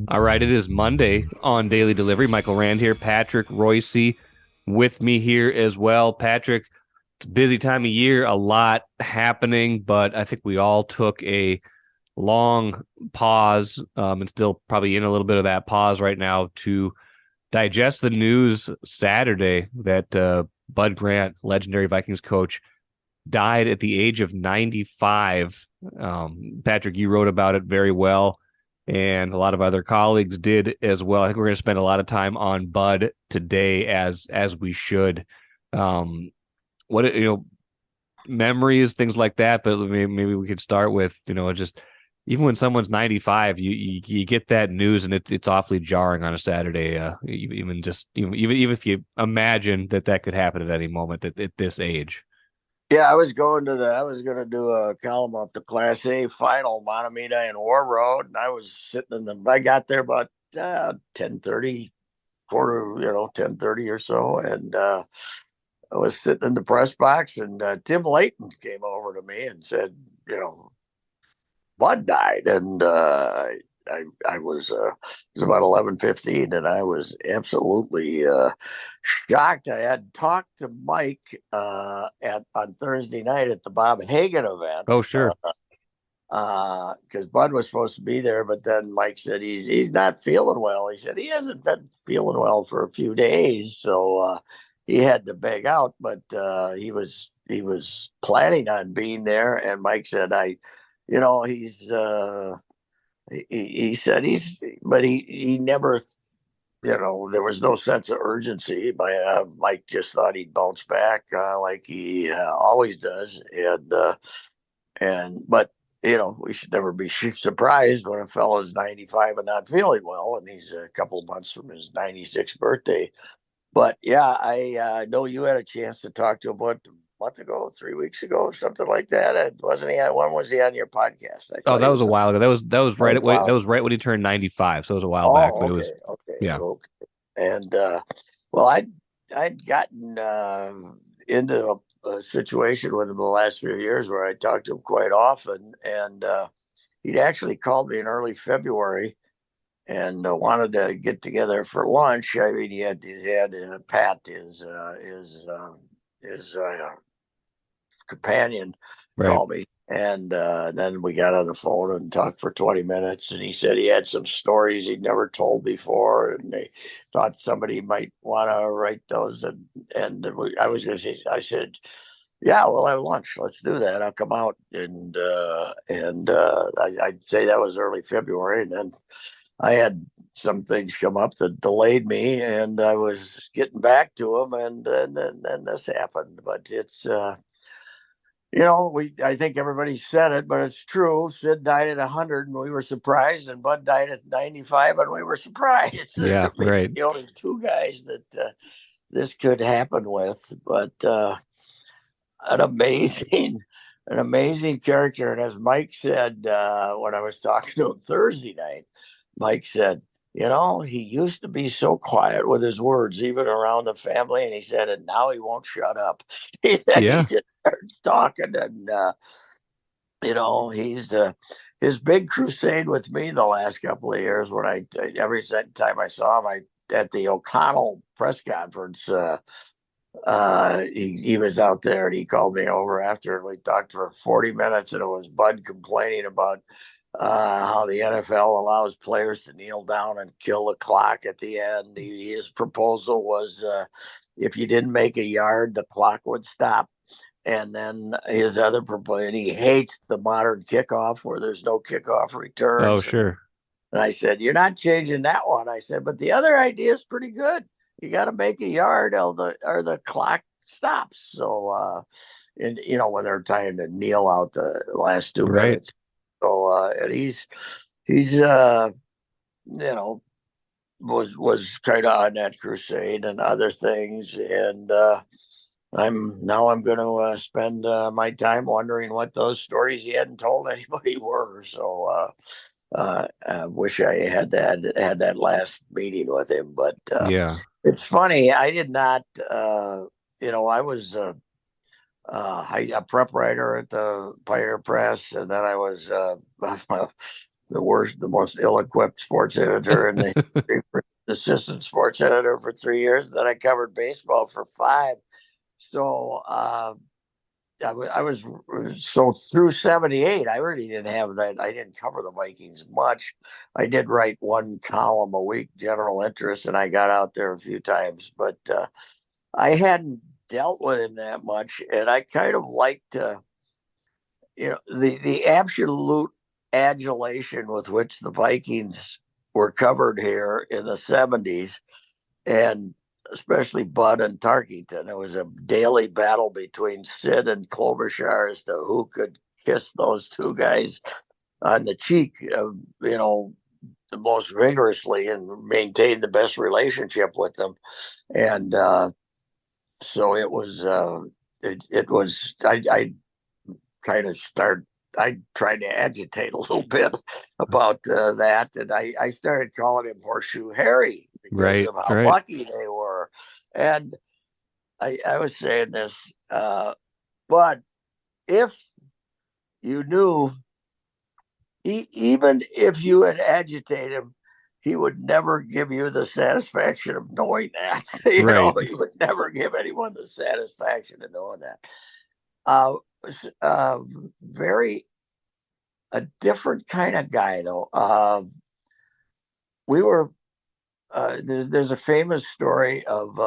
All right, it is Monday on Daily Delivery. Michael Rand here, Patrick Reusse with me here as well. Patrick, it's a busy time of year, a lot happening, but I think we all took a long pause and still probably in a little bit of that pause right now to digest the news Saturday that Bud Grant, legendary Vikings coach, died at the age of 95. Patrick, you wrote about it very well, and a lot of other colleagues did as well. I think we're going to spend a lot of time on Bud today, as we should. What memories, things like that. But maybe we could start with just even when someone's 95, you get that news, and it's awfully jarring on a Saturday. Even if you imagine that could happen at any moment at this age. Yeah, I was going to do a column up the Class A final, Montemita and War Road, and I was sitting I got there about 10:30, 10:30 or so, and I was sitting in the press box, and Tim Layton came over to me and said, you know, Bud died, and I was it was about 11:15, and I was absolutely shocked. I had talked to Mike at on Thursday night at the Bob Hagan Oh, event. sure. Because Bud was supposed to be there, but then Mike said he's not feeling well. He said he hasn't been feeling well for a few days, so he had to beg out. But he was planning on being there, and Mike said, he's he said but he never, there was no sense of urgency. Mike just thought he'd bounce back like he always does, but we should never be surprised when a fellow's 95 and not feeling well, and he's a couple of months from his 96th birthday. But yeah, I know you had a chance to talk to him a month ago, 3 weeks ago, something like that. Wasn't he on? When was he on your podcast? I Oh, thought that he was a was. while ago. That was That right was at that wild. was right when he turned 95. So it was a while back, Oh, but it was okay, okay, yeah. okay. And well, I'd gotten into a situation with him the last few years where I talked to him quite often, and he'd actually called me in early February and wanted to get together for lunch. I mean, he had Pat, his companion, Right. call me. And then we got on the phone and talked for 20 minutes. And he said he had some stories he'd never told before. And they thought somebody might want to write those. I was going to say, I said, yeah, we'll have lunch. Let's do that. I'll come out. I'd say that was early February. And then I had some things come up that delayed me. And I was getting back to him. And then this happened. But I think everybody said it, but it's true. Sid died at 100 and we were surprised, and Bud died at 95 and we were surprised. There's Yeah. Right. the only two guys that this could happen with, but an amazing, an amazing character. And as Mike said when I was talking to him Thursday night, Mike said, he used to be so quiet with his words, even around the family. And he said, and now he won't shut up. He said he Yeah. just starts talking, and he's his big crusade with me the last couple of years. When every time I saw him, at the O'Connell press conference, he was out there and he called me over after, and we talked for 40 minutes, and it was Bud complaining about how the NFL allows players to kneel down and kill the clock at the end. His proposal was if you didn't make a yard, the clock would stop. And then his other proposal, he hates the modern kickoff where there's no kickoff Oh, returns. sure. And I said, you're not changing that one. I said, but the other idea is pretty good. You got to make a yard or the clock stops. So, and when they're trying to kneel out the last two Right. minutes. So, and he's you know, was kind of on that crusade and other things. And I'm going to spend my time wondering what those stories he hadn't told anybody were. So, I wish I had that last meeting with him, but Yeah. it's funny. I did not. I was a prep writer at the Pioneer Press, and then I was the worst, the most ill-equipped sports editor in the history, assistant sports editor for 3 years. Then I covered baseball for 5. So I was so through '78. I really didn't have that. I didn't cover the Vikings much. I did write one column a week, general interest, and I got out there a few times, but I hadn't dealt with him that much, and I kind of liked the absolute adulation with which the Vikings were covered here in the '70s, and especially Bud and Tarkington. It was a daily battle between Sid and Klobuchar as to who could kiss those two guys on the cheek, the most vigorously and maintain the best relationship with them. And so it was, I kind of started, I tried to agitate a little bit about that. And I started calling him Horseshoe Harry because Right, of how right. lucky they were. And I was saying this, but if you knew, even if you had agitated him, he would never give you the satisfaction of knowing that. Right. He would never give anyone the satisfaction of knowing that. Uh, uh, Very a different kind of guy, though. We were there's a famous story of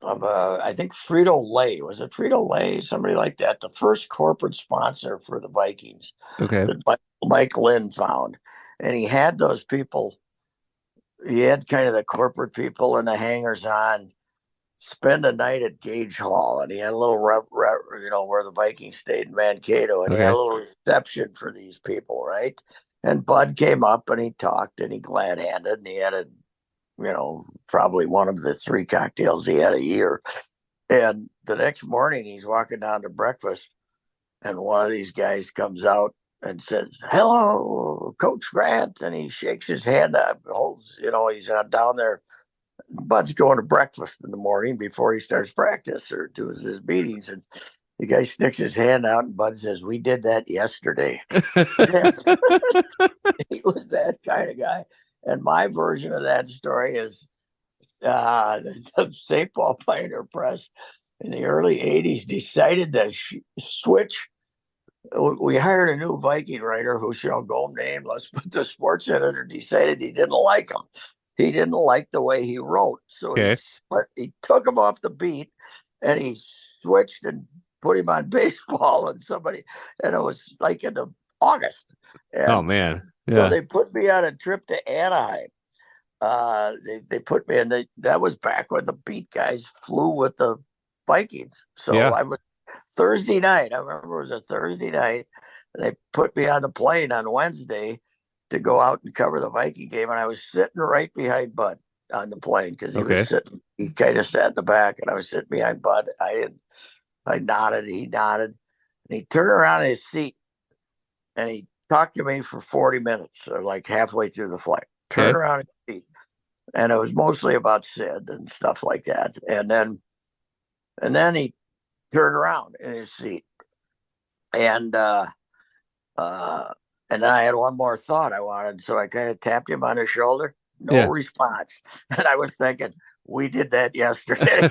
I think Frito Lay, was it Frito Lay, somebody like that, the first corporate sponsor for the Vikings Okay. that Mike Lynn found, and he had those people. He had kind of the corporate people and the hangers on spend a night at Gage Hall, and he had a little where the Vikings stayed in Mankato, and he had a Okay. little reception for these people, right? And Bud came up and he talked and he glad handed, and he had probably one of the 3 cocktails he had a year. And the next morning he's walking down to breakfast, and one of these guys comes out and says, "Hello, Coach Grant," and he shakes his hand up, holds, he's down there. Bud's going to breakfast in the morning before he starts practice or does his meetings, and the guy sticks his hand out, and Bud says, "We did that yesterday." He was that kind of guy. And my version of that story is the St. Paul Pioneer Press in the early '80s decided to switch. We hired a new Viking writer who shall go nameless, but the sports editor decided he didn't like him. He didn't like the way he wrote, so Okay. he took him off the beat, and he switched and put him on baseball and it was like in the August, Oh and man. so Yeah. they put me on a trip to Anaheim. They put me in. That was back when the beat guys flew with the Vikings. So Yeah. I was Thursday night. I remember it was a Thursday night, and they put me on the plane on Wednesday to go out and cover the Viking game. And I was sitting right behind Bud on the plane because he was Okay. sitting. He kind of sat in the back, and I was sitting behind Bud. I nodded. He nodded, and he turned around in his seat and he talked to me for 40 minutes, or like halfway through the flight. Turned Okay. around in his seat, and it was mostly about Sid and stuff like that. And then he turned around in his seat, and uh, and then I had one more thought I wanted, so I kind of tapped him on the shoulder. No Yeah. response, and I was thinking, we did that yesterday.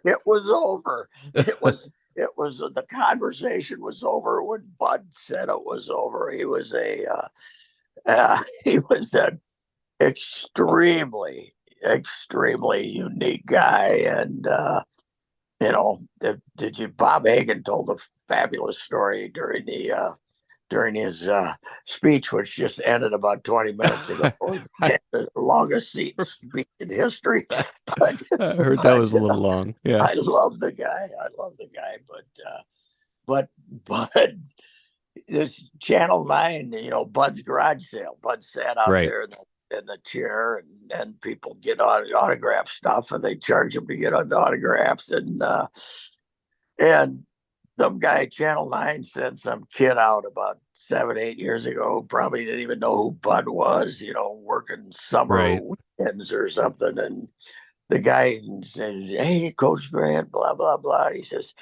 It was over. It was. It was the conversation was over when Bud said it was over. He was an extremely unique guy, and did you? Bob Hagan told a fabulous story during his speech, which just ended about 20 minutes ago. It was the longest speech in history. But, I heard that but was a little long. Yeah. I love the guy. But this Channel 9, Bud's garage sale. Bud sat out Right. there in the chair, and people get autograph stuff, and they charge him to get on the autographs. And some guy at Channel 9 sent some kid out about 7, 8 years ago, who probably didn't even know who Bud was, working summer Right. weekends or something. And the guy says, "Hey, Coach Grant, blah, blah, blah." He says,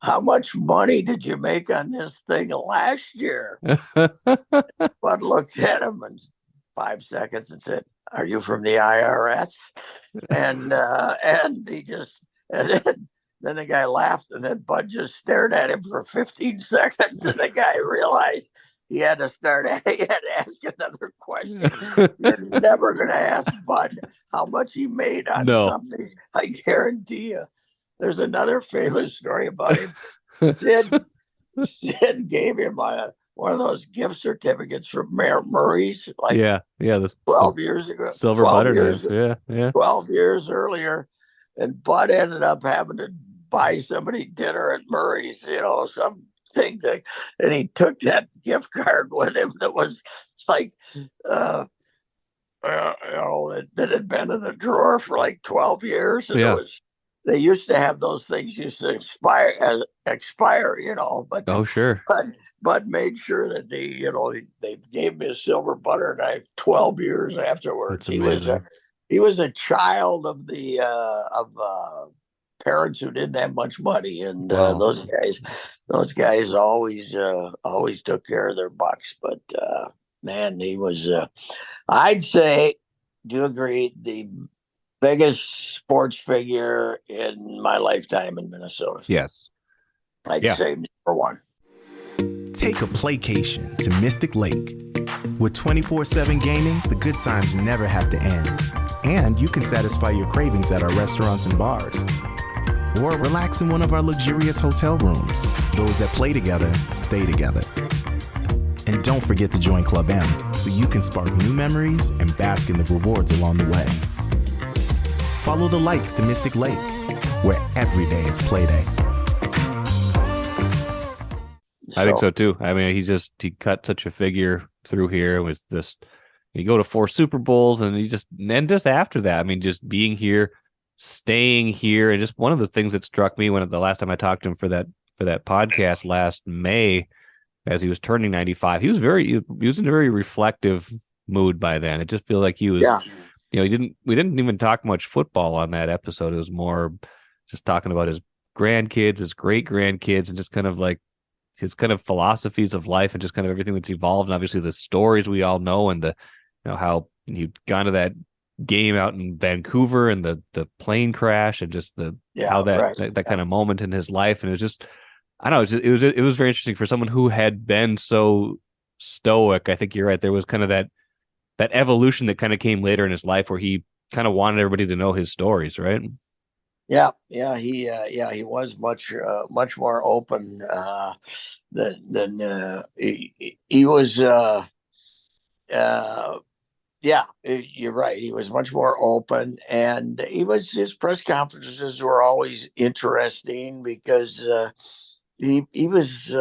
how much money did you make on this thing last year? Bud looked at him in 5 seconds and said, "Are you from the IRS?" And he just and then the guy laughed, and then Bud just stared at him for 15 seconds, and the guy realized he had to he had to ask another question. You're never going to ask Bud how much he made on No. something. I guarantee you. There's another famous story about him. Sid, Sid gave him one of those gift certificates from Mayor Murray's like Yeah. Yeah. The 12 years ago, silver 12 butter years, knife. Yeah. Yeah. 12 years earlier. And Bud ended up having to buy somebody dinner at Murray's, something that, and he took that gift card with him that was like, that had been in the drawer for like 12 years. And Yeah. they used to have those things used to expire, Oh, sure. but Bud made sure that they gave me a silver butter knife 12 years afterwards. That's amazing. He was a child of the of parents who didn't have much money, and Wow. those guys always took care of their bucks. But man, he was. I'd say, do you agree, the biggest sports figure in my lifetime in Minnesota? Yes. I'd Yeah. say number one. Take a playcation to Mystic Lake. With 24/7 gaming, the good times never have to end. And you can satisfy your cravings at our restaurants and bars. Or relax in one of our luxurious hotel rooms. Those that play together, stay together. And don't forget to join Club M so you can spark new memories and bask in the rewards along the way. Follow the lights to Mystic Lake, where every day is play day. I think so too. I mean, he cut such a figure through here with this. You go to 4 Super Bowls, and just after that, I mean, just being here, staying here, and just one of the things that struck me when the last time I talked to him for that podcast last May, as he was turning 95, he was in a very reflective mood by then. It just feels like he was, we didn't even talk much football on that episode. It was more just talking about his grandkids, his great grandkids, and just kind of like his kind of philosophies of life and just kind of everything that's evolved. And obviously the stories we all know, and how he'd gone to that game out in Vancouver and the plane crash, and just how that kind of moment in his life. And it was just, I don't know, it was very interesting for someone who had been so stoic. I think you're right. There was kind of that evolution that kind of came later in his life where he kind of wanted everybody to know his stories, right? Yeah, he was much more open than he was. Yeah, you're right. He was much more open, and his press conferences were always interesting because he was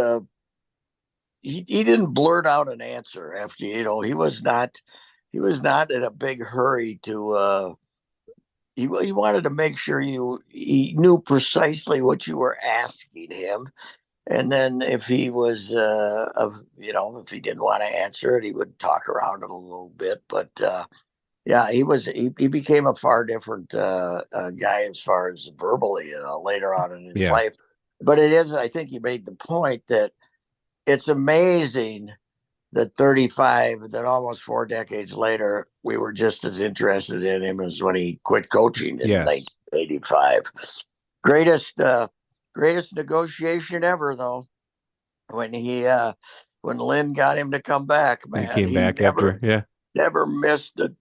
he didn't blurt out an answer after he was not in a big hurry to. He wanted to make sure he knew precisely what you were asking him, and then if he was if he didn't want to answer it, he would talk around it a little bit. But he became a far different guy as far as verbally later on in his life. But I think he made the point that it's amazing that almost 4 decades later, we were just as interested in him as when he quit coaching in 1985. Greatest negotiation ever, though. When Lynn got him to come back, man, he came back never missed a.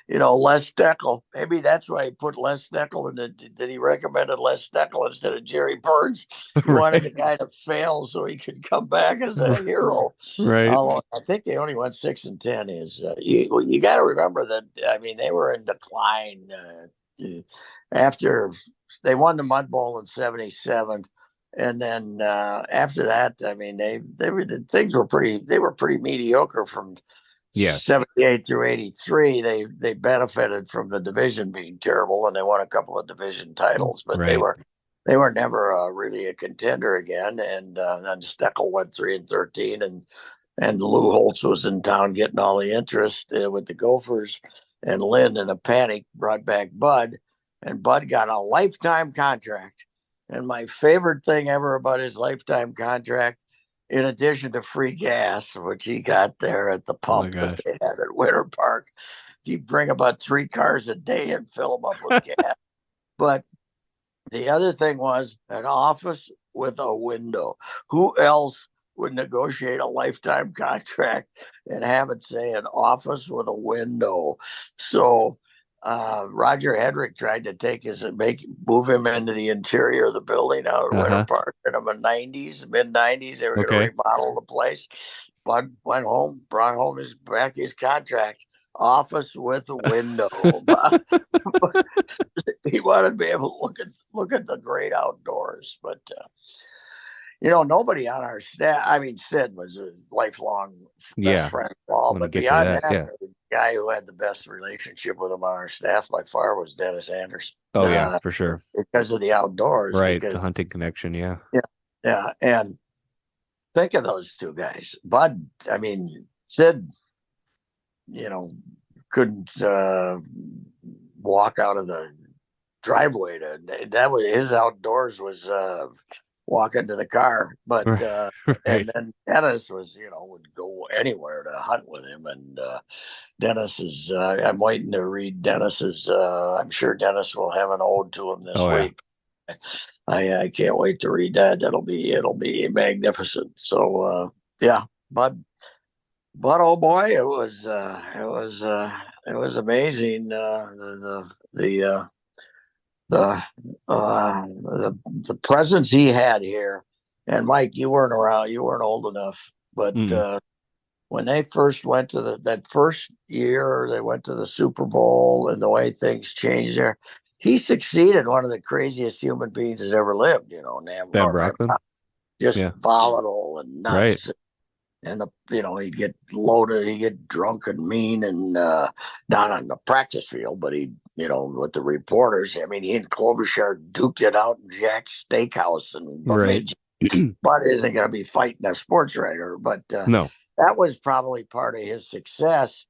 Les Steckel. Maybe that's why he put Les Steckel in it. That he recommended Les Steckel instead of Jerry Burns. He wanted the guy to fail so he could come back as a hero. Right. Although I think they only went 6-10. You got to remember that? I mean, they were in decline after they won the Mud Bowl in '77. And then after that, I mean, things were pretty mediocre from 78 through 83. They benefited from the division being terrible, and they won a couple of division titles, but they were never really a contender again. And then Steckel went 3-13, and Lou Holtz was in town getting all the interest with the Gophers, and Lynn in a panic brought back Bud, and Bud got a lifetime contract. And my favorite thing ever about his lifetime contract, in addition to free gas, which he got there at the Oh my pump that gosh. they had at Winter Park, he'd bring about 3 cars a day and fill them up with gas. But the other thing was an office with a window. Who else would negotiate a lifetime contract and have it say an office with a window? So Roger Hedrick tried to move him into the interior of the building out at Winter Uh-huh. Park in the mid '90s. They were going to Okay. remodel the place. Bud went home, brought home his contract. Office with a window. He wanted to be able to look at the great outdoors. But nobody on our staff. I mean, Sid was a lifelong best Yeah. friend of all, Want to but get to beyond that. that, Yeah. the guy who had the best relationship with him on our staff by far was Dennis Anderson. Oh yeah, for sure. Because of the outdoors. Right. Because The hunting connection. Yeah. yeah, and think of those two guys, Bud. I mean, Sid, couldn't walk out of the driveway that was his outdoors was walking to the car, but Right. and then Dennis would go anywhere to hunt with him. And Dennis is I'm waiting to read Dennis's I'm sure Dennis will have an ode to him this Oh yeah. week. I can't wait to read that. It'll be magnificent. So yeah, but oh boy, it was amazing. The presence he had here. And Mike, you weren't around. You weren't old enough. But Mm. when they first went to that first year, they went to the Super Bowl, and the way things changed there, he succeeded one of the craziest human beings that ever lived. Ben Bracklin. Just Yeah. volatile and Right. nuts. And he'd get loaded, he'd get drunk and mean, and not on the practice field, but with the reporters. I mean, he and Klobuchar duked it out in Jack's Steakhouse, Right. Bud isn't going to be fighting a sports writer, but No. that was probably part of his success.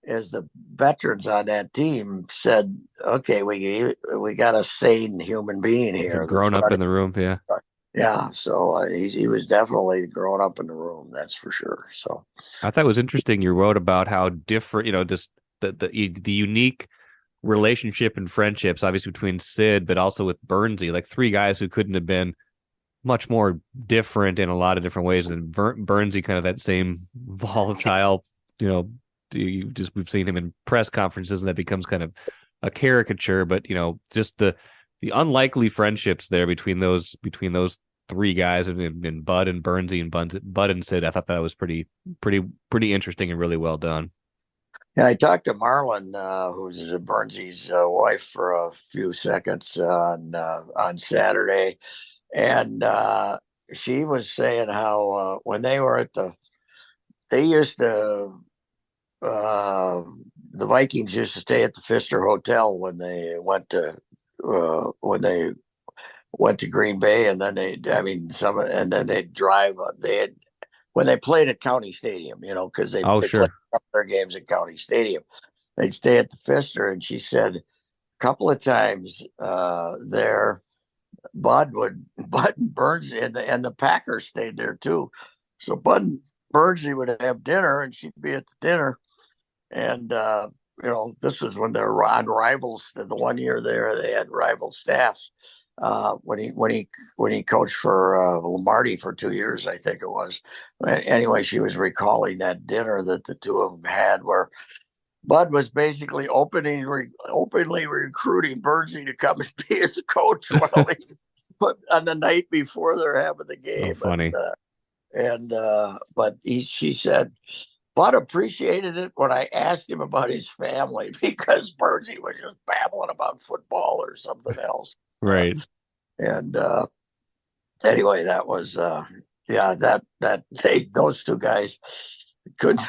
As the veterans on that team said, "Okay, we got a sane human being here that's Grown up ready." in the room. Yeah. Yeah, so he was definitely growing up in the room, that's for sure. So I thought it was interesting you wrote about how different, just the unique relationship and friendships, obviously between Sid, but also with Bernsey, like three guys who couldn't have been much more different in a lot of different ways. And Bernsey, kind of that same volatile, we've seen him in press conferences, and that becomes kind of a caricature. But just the unlikely friendships there between those three guys, and Bud and Bernsey and Bud and Sid. I thought that was pretty interesting and really well done. yeah, I talked to Marlon, who's Bernsey's wife, for a few seconds on Saturday, and she was saying how when they were they used to the Vikings used to stay at the Pfister Hotel when they went to Green Bay, and then and then they'd drive. When they played at County Stadium, because Oh, they played sure. their games at County Stadium. They'd stay at the Pfister, and she said a couple of times there, Bud and Burns and the Packers stayed there too. So Bud and Burnsley would have dinner, and she'd be at the dinner, and this was when they were on rivals. The one year there, they had rival staffs. When he coached for Lombardi for 2 years, I think it was. Anyway, she was recalling that dinner that the two of them had, where Bud was basically openly recruiting Bernsey to come and be his coach but on the night before they're having the Oh, game. funny. But she said Bud appreciated it when I asked him about his family, because Bernsey was just babbling about football or something else. Right. And anyway, that was those two guys couldn't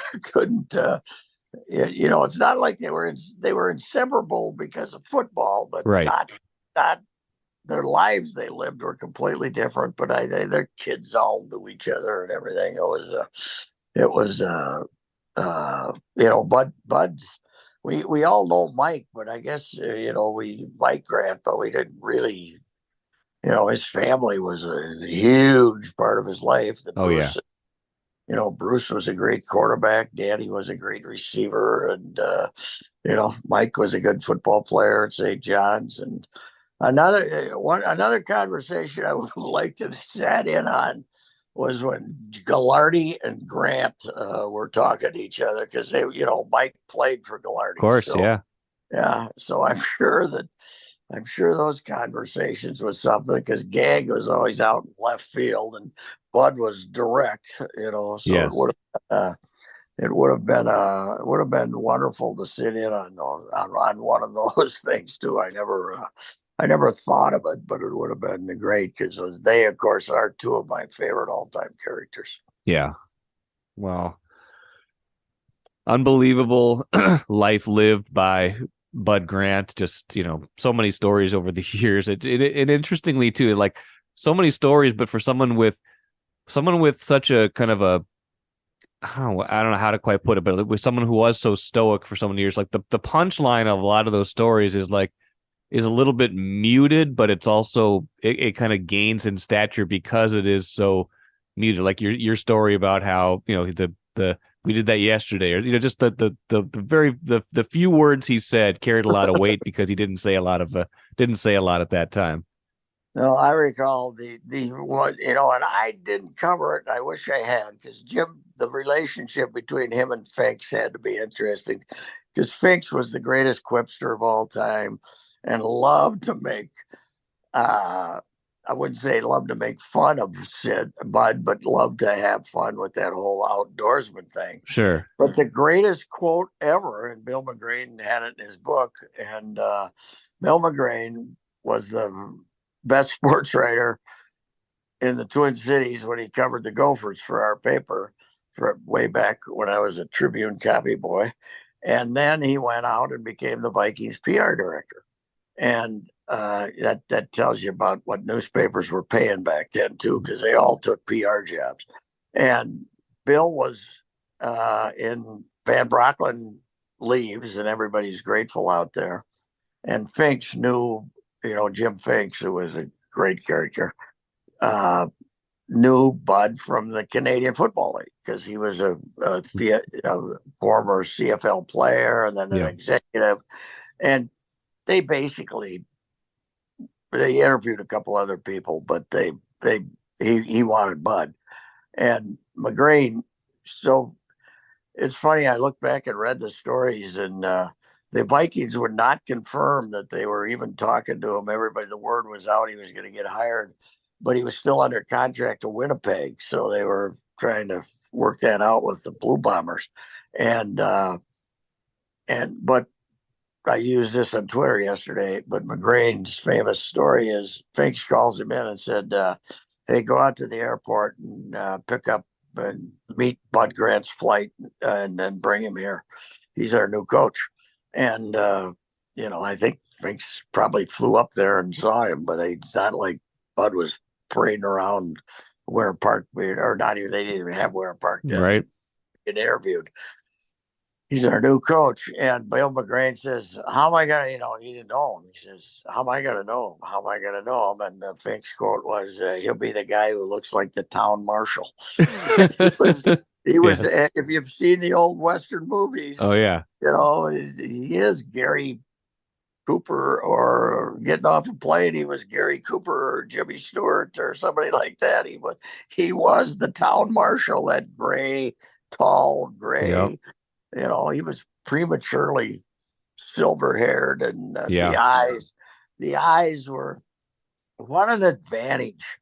it's not like they were inseparable because of football, but Right. not their lives they lived were completely different. But their kids all knew each other and everything. Bud's. We all know Mike, but I guess Mike Grant, but we didn't really his family was a huge part of his life. Oh yeah. Bruce was a great quarterback. Danny was a great receiver. And, Mike was a good football player at St. John's. And another conversation I would have liked to have sat in on was when Gallardi and Grant were talking to each other because Mike played for Of Gallardi. course, So, yeah. yeah. So I'm sure those conversations was something because Gag was always out in left field and Bud was direct, so Yes. it would have been wonderful to sit in on one of those things too. I never thought of it, but it would have been great because they, of course, are two of my favorite all-time characters. Yeah. Well, unbelievable life lived by Bud Grant. Just, so many stories over the years. It interestingly too, like so many stories, but for someone with such a kind of a, I don't know how to quite put it, but with someone who was so stoic for so many years, like the punchline of a lot of those stories is a little bit muted, but it's also it kind of gains in stature because it is so muted. Like your story about how the we did that yesterday, or just the few words he said carried a lot of weight because he didn't say a lot at that time. No, I recall the one, and I didn't cover it, and I wish I had, because the relationship between him and Finks had to be interesting, because Finks was the greatest quipster of all time, and loved to make, I wouldn't say loved to make fun of Bud, but loved to have fun with that whole outdoorsman thing. Sure. But the greatest quote ever, and Bill McGrain had it in his book, and Bill McGrain was the best sports writer in the Twin Cities when he covered the Gophers for our paper for way back when I was a Tribune copy boy. And then he went out and became the Vikings PR director. And that tells you about what newspapers were paying back then too, because they all took PR jobs. And Bill was in Van Brocklin leaves, and everybody's grateful out there. And Finks knew, Jim Finks, who was a great character, knew Bud from the Canadian Football League because he was a former CFL player and then an executive. And they basically they interviewed a couple other people, but he wanted Bud and McGrain. So it's funny. I look back and read the stories, and the Vikings would not confirm that they were even talking to him. The word was out he was going to get hired, but he was still under contract to Winnipeg, so they were trying to work that out with the Blue Bombers. But I used this on Twitter yesterday, but McGrain's famous story is Finks calls him in and said, hey, go out to the airport and pick up and meet Bud Grant's flight and then bring him here. He's our new coach. And, I think Finks probably flew up there and saw him, but it's not like Bud was parading around Winter Park, or not even, they didn't even have Winter Park then. Right. Get interviewed. He's our new coach. And Bill McGrain says, how am I going to, he didn't know him. He says, how am I going to know him? How am I going to know him? And the Finks quote was, he'll be the guy who looks like the town marshal. He was yes. If you've seen the old Western movies. Oh, yeah. He is Gary Cooper, or getting off a plane, he was Gary Cooper or Jimmy Stewart or somebody like that. He was the town marshal, that gray, tall, gray. Yep. He was prematurely silver-haired, and the eyes were, what an advantage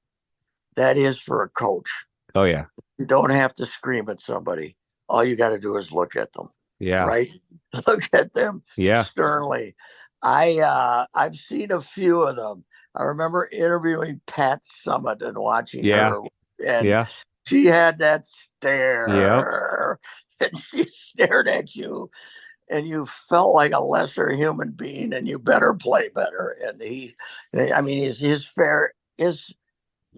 that is for a coach. Oh, yeah. You don't have to scream at somebody. All you got to do is look at them. Yeah. Right? Look at them sternly. I've seen a few of them. I remember interviewing Pat Summitt and watching her. And she had that stare. Yep. And she stared at you, and you felt like a lesser human being, and you better play better. And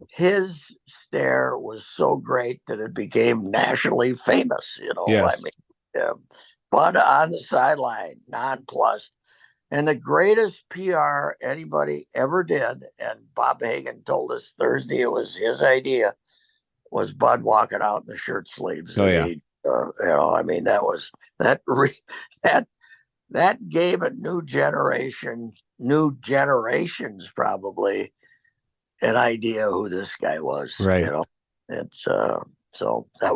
his stare was so great that it became nationally famous. Yes. But on the sideline, nonplussed. And the greatest PR anybody ever did, and Bob Hagan told us Thursday it was his idea, was Bud walking out in the shirt sleeves. Oh And yeah. he, I mean, that that gave a new generations probably an idea who this guy was. Right. It's so that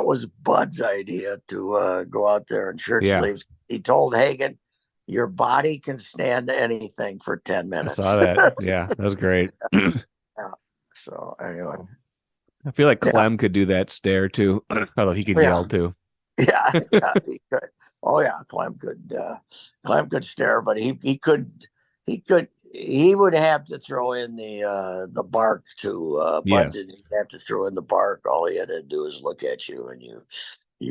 was Bud's idea to go out there in shirt Yeah. sleeves. He told Hagan, "Your body can stand anything for 10 I minutes." saw that. Yeah, that was great. So anyway, I feel like yeah, Clem could do that stare too, although he could yeah, yell too. yeah, he could. Oh yeah, Clem could stare, but he would have to throw in the bark too. Bud Yes. didn't have to throw in the bark. All he had to do is look at you, and you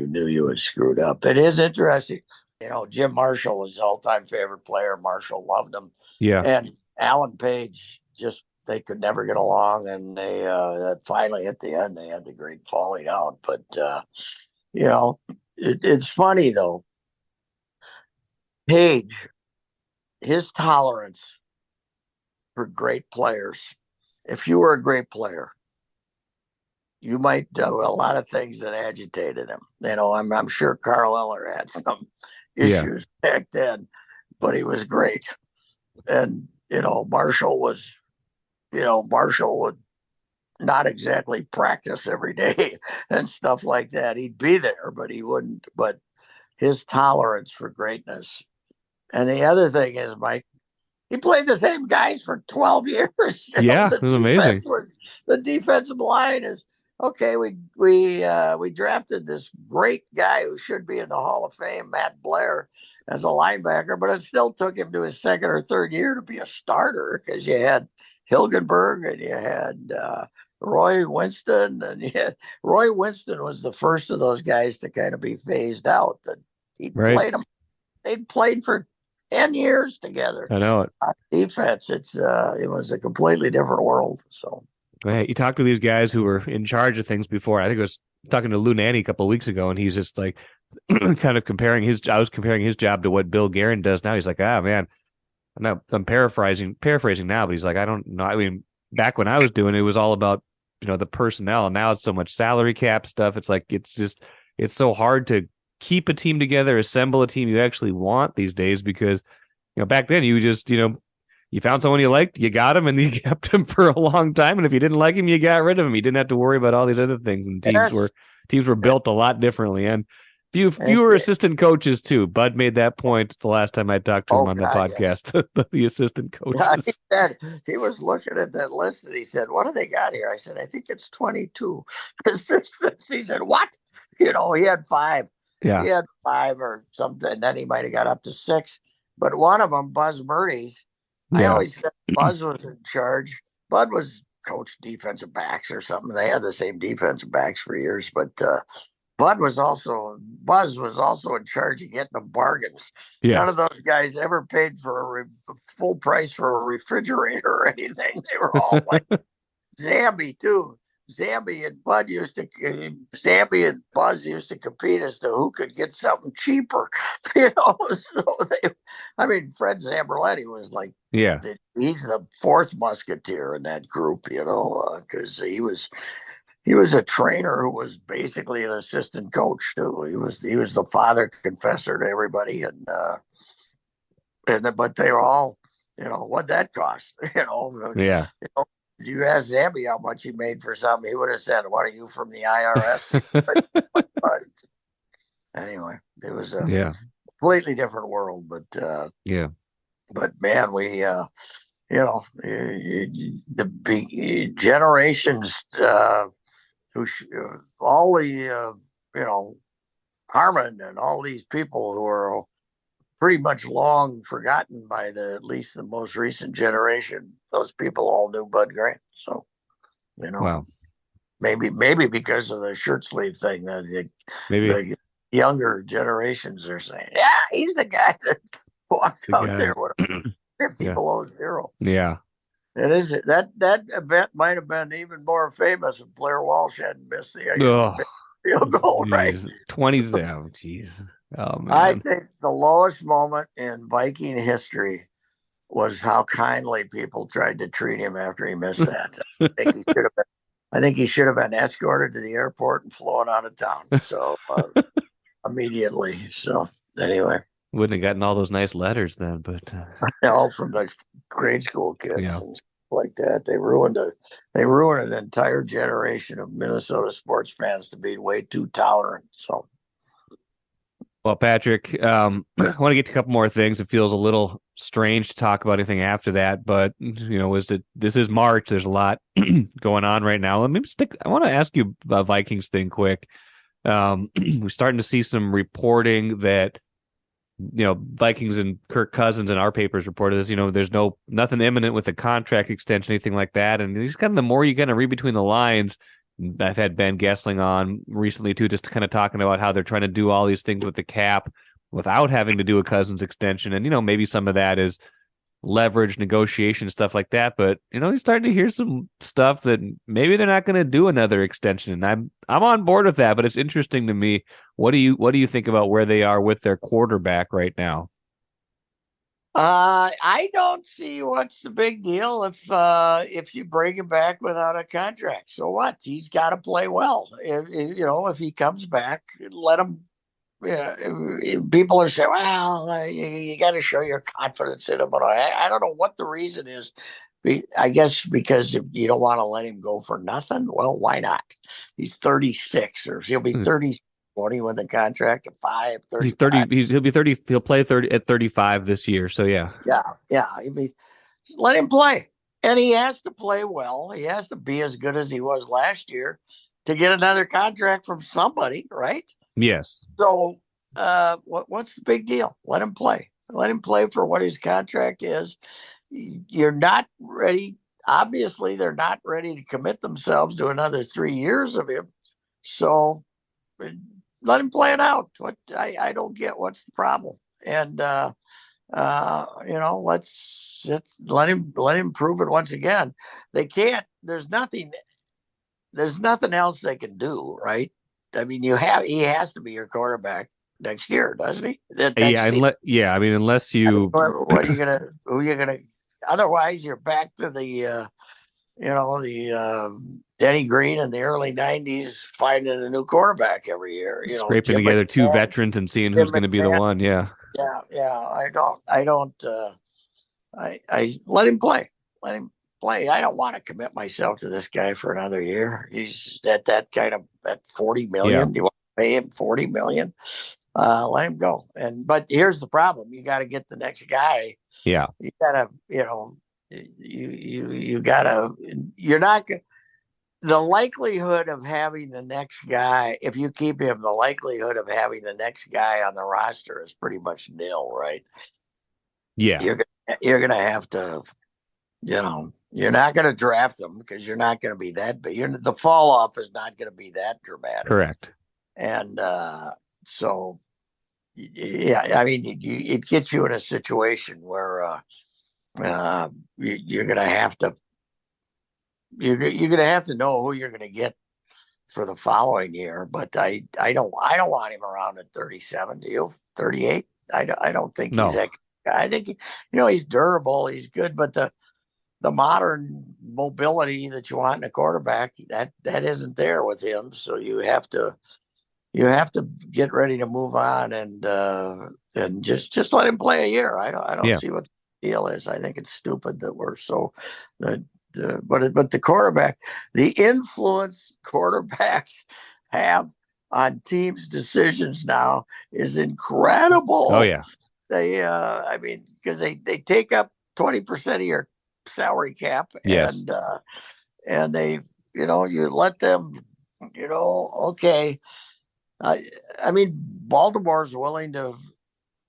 knew you had screwed up. It is interesting. Jim Marshall was his all-time favorite player. Marshall loved him, Yeah. and Alan Page just they could never get along, and they finally at the end they had the great falling out. But it's funny though. Page, his tolerance for great players. If you were a great player, you might do a lot of things that agitated him. I'm sure Carl Eller had some Yeah. issues back then, but he was great. And Marshall would not exactly practice every day and stuff like that. He'd be there, but he wouldn't. But his tolerance for greatness. And the other thing is, Mike, he played the same guys for 12 years. Yeah, it was amazing. The defensive line is okay. We drafted this great guy who should be in the Hall of Fame, Matt Blair, as a linebacker, but it still took him to his second or third year to be a starter because you had Hilgenberg and you had Roy Winston, and Roy Winston was the first of those guys to kind of be phased out. That he Right. played them. They'd played for 10 years together. I know it. Defense, it was a completely different world. So Hey, you talked to these guys who were in charge of things before. I think I was talking to Lou Nanny a couple of weeks ago, and he's just like kind of comparing I was comparing his job to what Bill Guerin does now. He's like, man, I'm paraphrasing now, but he's like, I don't know. I mean, back when I was doing it, it was all about, the personnel, and now it's so much salary cap stuff. It's like, it's so hard to keep a team together, assemble a team you actually want these days, because, back then you just, you found someone you liked, you got him, and you kept him for a long time. And if you didn't like him, you got rid of him. You didn't have to worry about all these other things. And teams were built a lot differently. And fewer assistant coaches too. Bud made that point the last time I talked to him on the podcast. Yes. The assistant coaches. Yeah, he was looking at that list and he said, "What do they got here?" I said, "I think it's 22." He said, "What?" He had 5. Yeah. He had 5 or something. Then he might have got up to 6. But one of them, Buzz Murray's, I always said Buzz was in charge. Bud was coach defensive backs or something. They had the same defensive backs for years, but Buzz was also in charge of getting them bargains. Yes. None of those guys ever paid for a full price for a refrigerator or anything. They were all like Zambi too. Zambi and Buzz used to compete as to who could get something cheaper. Fred Zamberletti was like, he's the 4th musketeer in that group, because he was a trainer who was basically an assistant coach too. He was the father confessor to everybody, but they were all, what'd that cost? Yeah. You asked Zambi how much he made for something, he would have said, "What are you, from the IRS?" But anyway, it was a completely different world. But but man, we the big generations all the Harmon and all these people who are pretty much long forgotten by at least the most recent generation. Those people all knew Bud Grant. So, wow. Maybe because of the shirt sleeve thing, that the younger generations are saying, "Yeah, he's the guy that walks out there with 50 below zero." Yeah. It is that event might have been even more famous if Blair Walsh hadn't missed the field goal, right? 20s. Oh, geez. Oh I man. think the lowest moment in Viking history was how kindly people tried to treat him after he missed that. I think he should have been. I think he should have been escorted to the airport and flown out of town. So immediately. So anyway, Wouldn't have gotten all those nice letters then, but all from the grade school kids yeah. and stuff like that. They ruined an entire generation of Minnesota sports fans to be way too tolerant. So Well, Patrick, I want to get to a couple more things. It feels a little strange to talk about anything after that, but this is March. There's a lot going on right now. Let me stick. I want to ask you about Vikings thing quick. We're starting to see some reporting that Vikings and Kirk Cousins in our papers reported this. There's nothing imminent with a contract extension, anything like that. And these kind of the more you kind of read between the lines. I've had Ben Gessling on recently too, just kind of talking about how they're trying to do all these things with the cap without having to do a Cousins extension. And maybe some of that is leverage, negotiation, stuff like that. But he's starting to hear some stuff that maybe they're not going to do another extension. And I'm on board with that. But it's interesting to me. What do you think about where they are with their quarterback right I don't see what's the big deal if you bring him back without a contract. So what? He's got to play well. If he comes back, let him. Yeah, people are saying, "Well, you got to show your confidence in him." But I don't know what the reason is. I guess because if you don't want to let him go for nothing. Well, why not? He's 36, or he'll be now? 30 when with a contract of He's 35. 30. He'll be 30. He'll play 30 at 35 this year. So yeah. Yeah, yeah. Let him play. And he has to play well. He has to be as good as he was last year to get another contract from somebody, right? Yes. So what's the big deal? Let him play. Let him play for what his contract is. You're not ready. Obviously, they're not ready to commit themselves to another 3 years of him. So let him play it out. I don't get what's the problem. And let's let him prove it once again. They can't. There's nothing else they can do, right? I mean, he has to be your quarterback next year, doesn't he? Yeah. Next season. I mean, unless I mean, you. what are you gonna? Who are you gonna? Otherwise, you're back to the Denny Green in the early '90s finding a new quarterback every year. Scraping Jim together two McMahon. veterans and seeing Jim who's going to be the McMahon. one. Yeah. Yeah, yeah. I let him play. Let him play. I don't want to commit myself to this guy for another year. He's at 40 Yeah. million. You want to pay him 40 million? Let him go. But here's the problem: you got to get the next guy. Yeah. You gotta, you gotta. You're not. The likelihood of having the next guy, if you keep him, the likelihood of having the next guy on the roster is pretty much nil, right? Yeah. You're gonna have to, you're not gonna draft them because you're not gonna be that big. The fall off is not gonna be that dramatic, Correct. and so yeah, I mean, it gets you in a situation where you're gonna have to you're gonna have to know who you're gonna get for the following year. But I don't want him around at 37. Do you? 38? I don't think he's No. that. I think he's durable, he's good, but the modern mobility that you want in a quarterback that isn't there with him. So you have to get ready to move on and just let him play a year. I don't Yeah. see what the deal is. I think it's stupid that we're so that but the quarterback, the influence quarterbacks have on teams' decisions now is Oh incredible. yeah. I mean, because they take up 20% of your salary cap, Yes. and they, you let them, okay. I mean, Baltimore's willing to.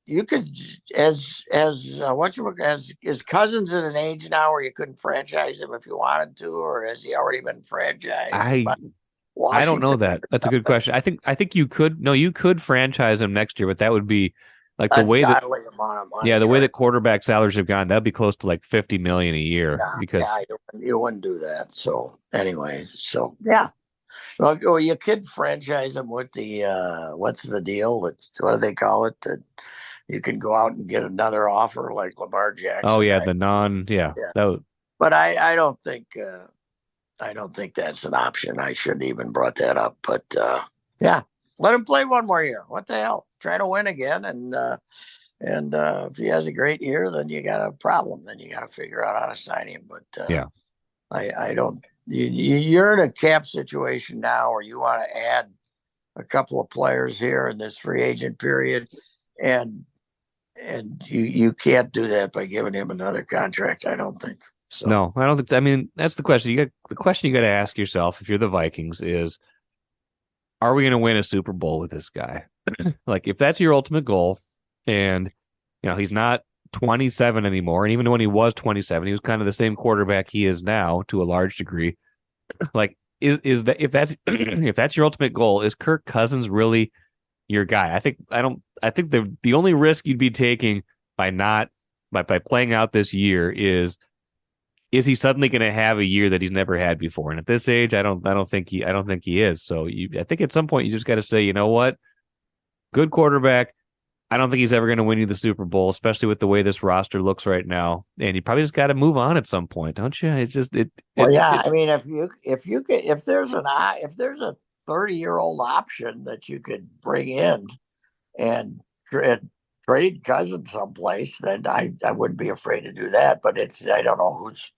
You could, as is Cousins at an age now where you couldn't franchise him if you wanted to, or has he already been franchised I by I don't know Washington that. or That's a good something? question. I think you could no, you could franchise him next year, but that would be like the way that Ungodly amount of yeah, money, the way right? that quarterback salaries have gone, that'd be close to like 50 million a year Yeah, because yeah, you wouldn't do that. So, anyways, so yeah, Well, you could franchise him with the what's the deal? What do they call it? That you can go out and get another offer like Lamar Oh Jackson. yeah, the non, yeah, Yeah, that was, but I don't think that's an option. I shouldn't even brought that up. But yeah, let him play one more year. What the hell? Try to win again, and if he has a great year, then you got a problem. Then you got to figure out how to sign him. But yeah, I don't. You're in a cap situation now, where you want to add a couple of players here in this free agent period, and you can't do that by giving him another contract. I don't think so. no, I don't think. I mean, that's the question. The question you got to ask yourself if you're the Vikings is, are we going to win a Super Bowl with this guy? Like, if that's your ultimate goal, and he's not 27 anymore, and even when he was 27, he was kind of the same quarterback he is now to a large degree. Like, is that if that's if that's your ultimate goal, is Kirk Cousins really your guy? I think the only risk you'd be taking by not by playing out this year is he suddenly going to have a year that he's never had before? And at this age, I don't think he is. So I think at some point you just got to say, you know what, good quarterback. I don't think he's ever going to win you the Super Bowl, especially with the way this roster looks right now. And you probably just got to move on at some point, don't you? It's just Well, yeah. I mean, if there's a 30-year-old option that you could bring in and trade Cousins someplace, then I wouldn't be afraid to do that. But I don't know who's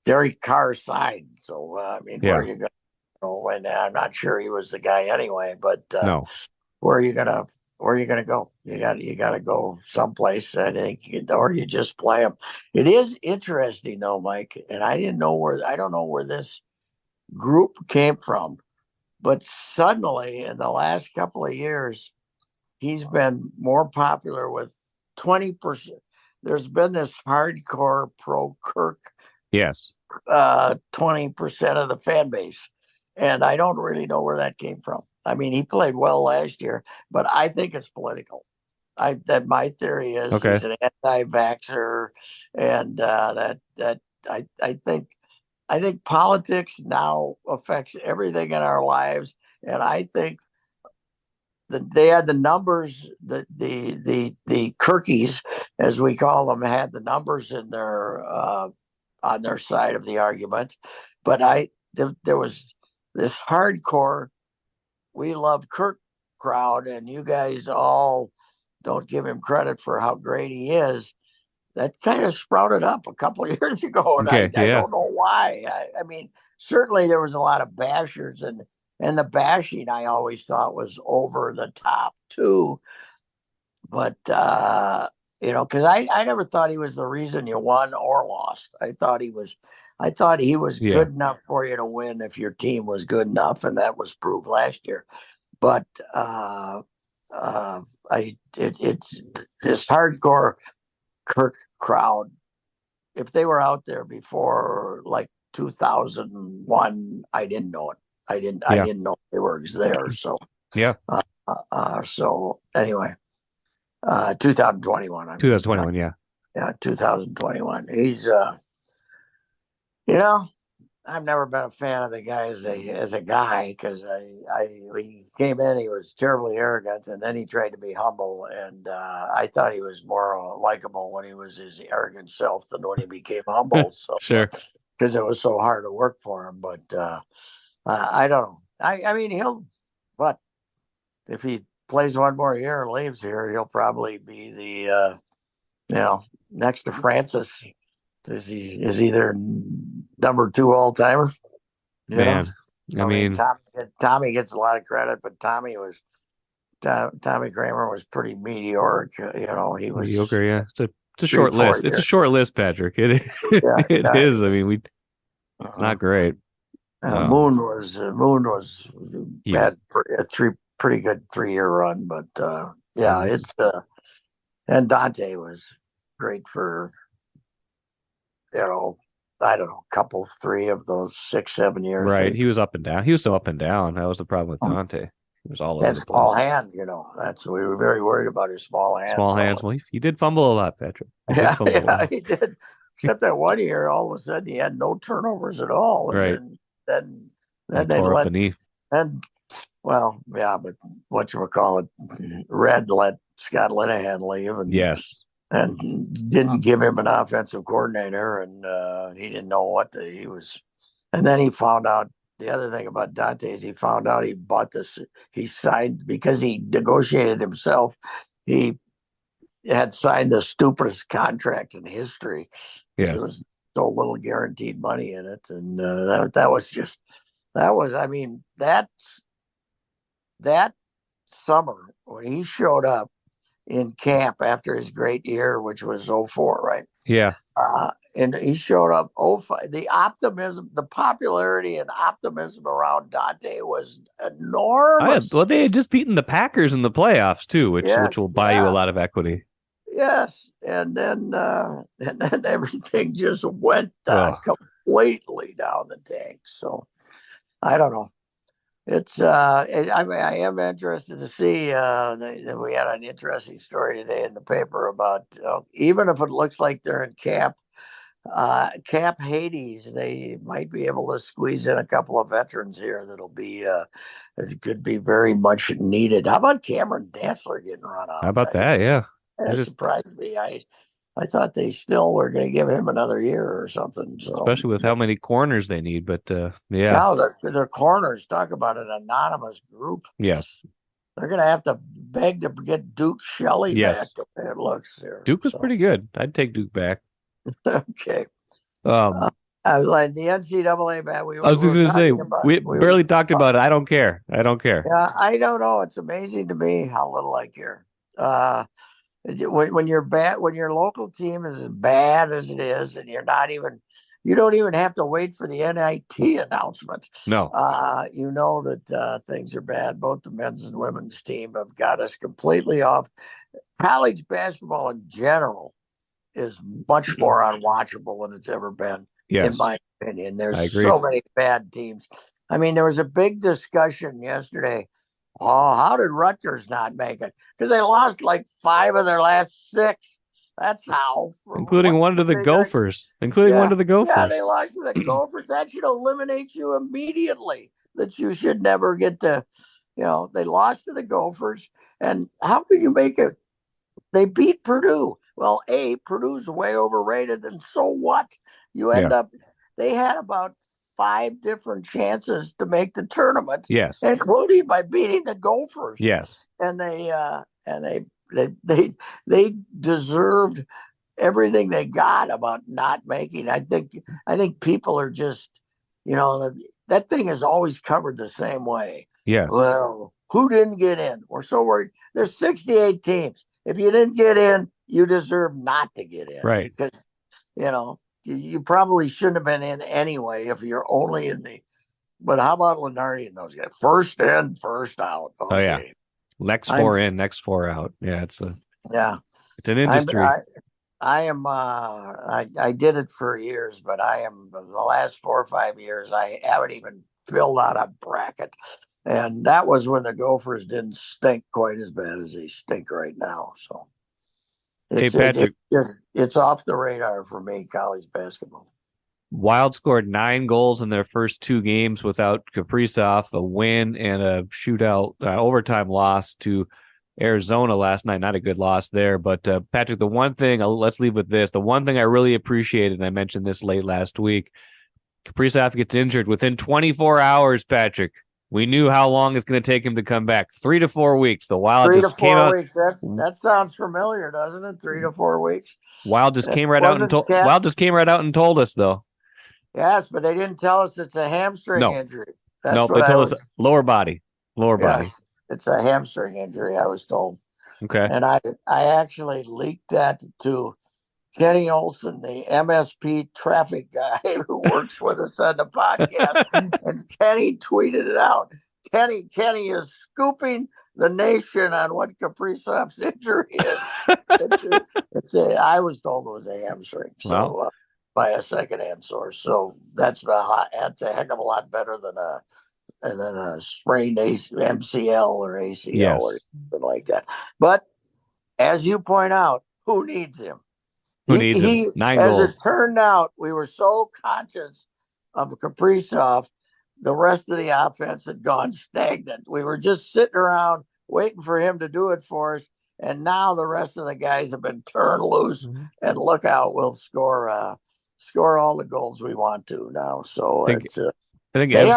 Derek Carr's side. So I mean, where yeah, are you going to go? And I'm not sure he was the guy anyway. But no, where are you gonna where are you gonna go? You got to go someplace. I think, or you just play him. It is interesting though, Mike, and I don't know where this group came from, but suddenly in the last couple of years, he's been more popular with 20%. There's been this hardcore pro Kirk yes, 20% of the fan base. And I don't really know where that came from. I mean, he played well last year, but I think it's political. My theory is okay, he's an anti-vaxxer, and I think politics now affects everything in our lives, and I think that they had the numbers, the Kirkies, as we call them, had the numbers in their on their side of the argument. But there was this hardcore "we love Kirk" crowd, and you guys all don't give him credit for how great he is. That kind of sprouted up a couple of years ago, and okay, I yeah, don't know why. I mean, certainly there was a lot of bashers, and the bashing I always thought was over the top too. But because I never thought he was the reason you won or lost. I thought he was yeah, good enough for you to win if your team was good enough, and that was proved last year. But it's this hardcore Kirk crowd. If they were out there before like 2001, I didn't know it. I yeah, didn't know they were there. So yeah. so anyway, 2021. I mean, 2021, yeah, 2021. He's you know, I've never been a fan of the guy as a guy, because he came in, he was terribly arrogant, and then he tried to be humble, and I thought he was more likable when he was his arrogant self than when he became humble. So sure, because it was so hard to work for him, but I don't know. I mean, but if he plays one more year and leaves here, he'll probably be the next to Francis. Is he their number two all timer? You know, man. I mean, Tommy gets a lot of credit, but Tommy Kramer was pretty meteoric. He was mediocre, yeah. It's a three, short four list. It's a years. short list, Patrick. Yeah, It yeah. is. I mean, it's not great. Um, Moon was he had was. a pretty good 3 year run, but yeah, Mhm. it's and Dante was great for you know I don't know, couple three of those 6 7 years. Right. He was up and down. He was so up and down. That was the problem with Dante. He was all over Had the small place. hands. That's we were very worried about his small hands. Small hands. Well, he did fumble a lot, Patrick. He did Yeah, fumble a yeah, lot. he did. Except that one year, all of a sudden he had no turnovers at all, and Right. then He they tore up let the knee. And well, yeah, but whatchamacallit, Red let Scott Linehan leave Yes. and didn't give him an offensive coordinator, and he didn't know he was. And then he found out the other thing about Dante is he found out he bought this. He signed because he negotiated himself. He had signed the stupidest contract in history. There Yes. was so little guaranteed money in it, and that was just that was. I mean that summer when he showed up in camp after his great year, which was '04, right? Yeah. And he showed up '05. The optimism, the popularity and optimism around Dante was enormous. Well, they had just beaten the Packers in the playoffs too, which Yes, will buy you a yeah, lot of equity. yes. And then everything just went Oh, completely down the tank. So I don't know. I mean, I am interested to see. We had an interesting story today in the paper about even if it looks like they're in Camp Hades, they might be able to squeeze in a couple of veterans here that'll be it could be very much needed. How about Cameron Dantzler getting run how out? about that? Yeah. I That just, surprised me. I thought they still were going to give him another year or something. So especially with how many corners they need, but yeah. now their corners, talk about an anonymous group. Yes. They're going to have to beg to get Duke Shelley back. Yes. It looks here. Duke was So pretty good. I'd take Duke back. okay. Um, I was like the NCAA, man. We I were, was we just were gonna say talking about we we were. barely talked about it. I don't care. I don't care. Yeah, I don't know. It's amazing to me how little I care. Uh, when you're bad, when your local team is as bad as it is, and you don't even have to wait for the NIT announcement. No. You know that things are bad. Both the men's and women's team have got us completely off. College basketball in general is much more unwatchable than it's ever been, in Yes, my opinion. I There's agree. so many bad teams. I mean, there was a big discussion yesterday. Oh, how did Rutgers not make it? Because they lost like 5 of their last 6. That's how. Including What's one to the the big argument? Gophers. Including one Yeah, to the yeah, they Gophers. lost to the Gophers. That should eliminate you immediately. That you should never get to. They lost to the Gophers, and how can you make it? They beat Purdue. Well, Purdue's way overrated, and so what? You end Yeah. up. They had about 5 different chances to make the tournament, Yes. including by beating the Gophers, Yes. and they deserved everything they got about not making. I think people are just, that thing is always covered the same way. Yes. Well, who didn't get in? We're so worried. There's 68 teams. If you didn't get in, you deserve not to get in Right. because you probably shouldn't have been in anyway if you're only in the. But how about Lenardi and those guys? First in, first out. Oh yeah. Okay, Next I'm four in, next four out. Yeah, yeah. it's an I'm industry. I am I did it for years, but I am the last 4 or 5 years I haven't even filled out a bracket. And that was when the Gophers didn't stink quite as bad as they stink right now. So Hey it Patrick, just it's off the radar for me, college basketball. Wild scored 9 goals in their first 2 games without Kaprizov, a win and a shootout overtime loss to Arizona last night. Not a good loss there, but Patrick, the one thing let's leave with this. The one thing I really appreciated, and I mentioned this late last week, Kaprizov gets injured within 24 hours. Patrick, we knew how long it's going to take him to come back. 3 to 4 weeks. The Wild Three to just came four out. weeks. That sounds familiar, doesn't it? 3 to 4 weeks. Wild just It came right out and wasn't told. cat. Wild just came right out and told us though. Yes, but they didn't tell us it's a hamstring No, injury. That's nope. what They I told us was. lower body, lower body. Yes, it's a hamstring injury. I was told. Okay. And I actually leaked that to Kenny Olson, the MSP traffic guy who works with us on the podcast. And Kenny tweeted it out. Kenny is scooping the nation on what Kaprizov's injury is. I was told it was a hamstring, Well, so by a secondhand source. So that's a heck of a lot better than a sprained MCL or ACL or yes. something like that. But as you point out, who needs him? Who needs him? Nine As it goals. turned out, we were so conscious of Kaprizov the rest of the offense had gone stagnant. We were just sitting around waiting for him to do it for us. And now the rest of the guys have been turned loose, and look out, we'll score all the goals we want to now. So I think they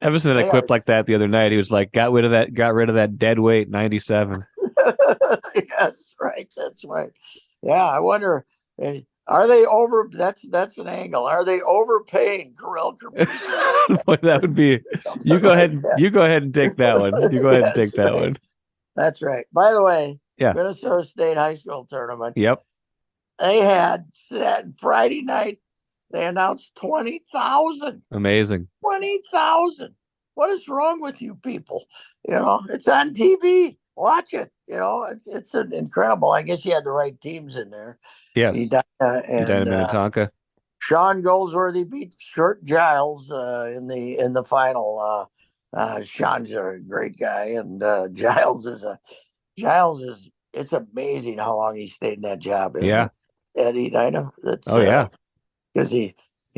Emerson had a quip like that the other night. He was like, got rid of that dead weight 97. Yes, right. That's right. Yeah, I wonder, are they over? That's an angle. Are they overpaying Kirill Kaprizov? Boy, that would be. You go ahead and take that one. You go ahead and take that one. That's right. By the way, yeah, Minnesota State high school tournament. Yep. They had Friday night. They announced 20,000. Amazing. 20,000. What is wrong with you people? It's on TV. Watch it. It's an incredible. I guess you had the right teams in there. Yes. Edina and Minnetonka. Sean Goldsworthy beat Short Giles in the final. Sean's a great guy, and Giles is. It's amazing how long he stayed in that job. Yeah. At Edina. Yeah. Because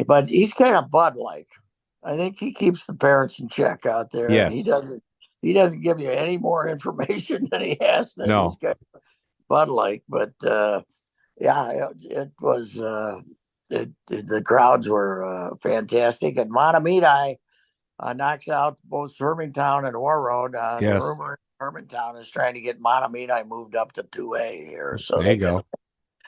but he's kind of Bud-like. I think he keeps the parents in check out there. Yes. And he doesn't give you any more information than he has to. No. He's kind of Bud-like, but it was the crowds were fantastic, and Mahtomedi knocks out both Hermantown and Warroad. Yes. The rumor Hermantown is trying to get Mahtomedi moved up to 2A here, so there you go.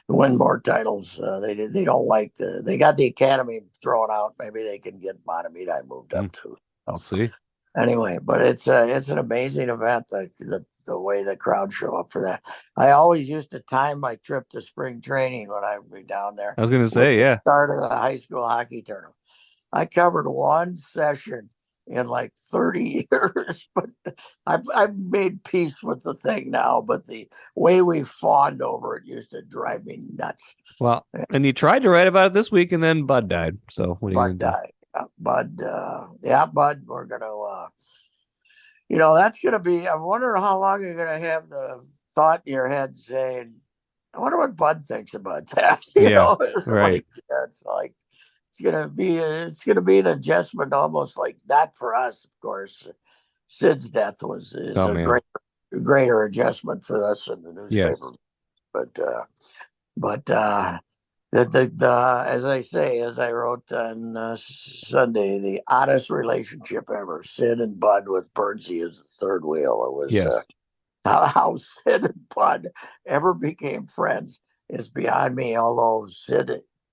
Win more titles. They don't like they got the academy thrown out. Maybe they can get Mahtomedi moved up too. I'll see. Anyway, but it's an amazing event. The way the crowd show up for that. I always used to time my trip to spring training when I would be down there. I was going to say, yeah. Start of the high school hockey tournament. I covered one session in like 30 years, but I've made peace with the thing now. But the way we fawned over it used to drive me nuts. Well, and you tried to write about it this week, and then Bud died. So what are you Bud died. Bud, Bud. We're gonna, that's gonna be. I'm wondering how long you're gonna have the thought in your head saying, "I wonder what Bud thinks about that." It's right. It's gonna be an adjustment, almost like not for us, of course. Sid's death is a greater adjustment for us in the newspaper. Yes. But as I wrote on Sunday, the oddest relationship ever. Sid and Bud with Bernsey as the third wheel. It was how Sid and Bud ever became friends is beyond me. Although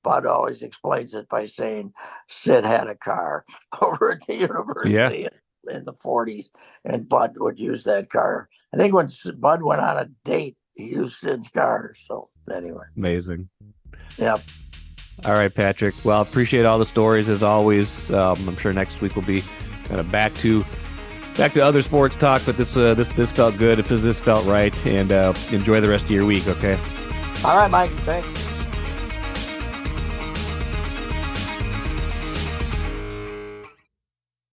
Bud always explains it by saying Sid had a car over at the university in the 40s, and Bud would use that car. I think when Bud went on a date, he used Sid's car. So anyway. Amazing. Yep. All right, Patrick. Well, appreciate all the stories as always. I'm sure next week we'll be kind of back to other sports talk, but this felt good. This felt right, and enjoy the rest of your week. Okay. All right, Mike. Thanks.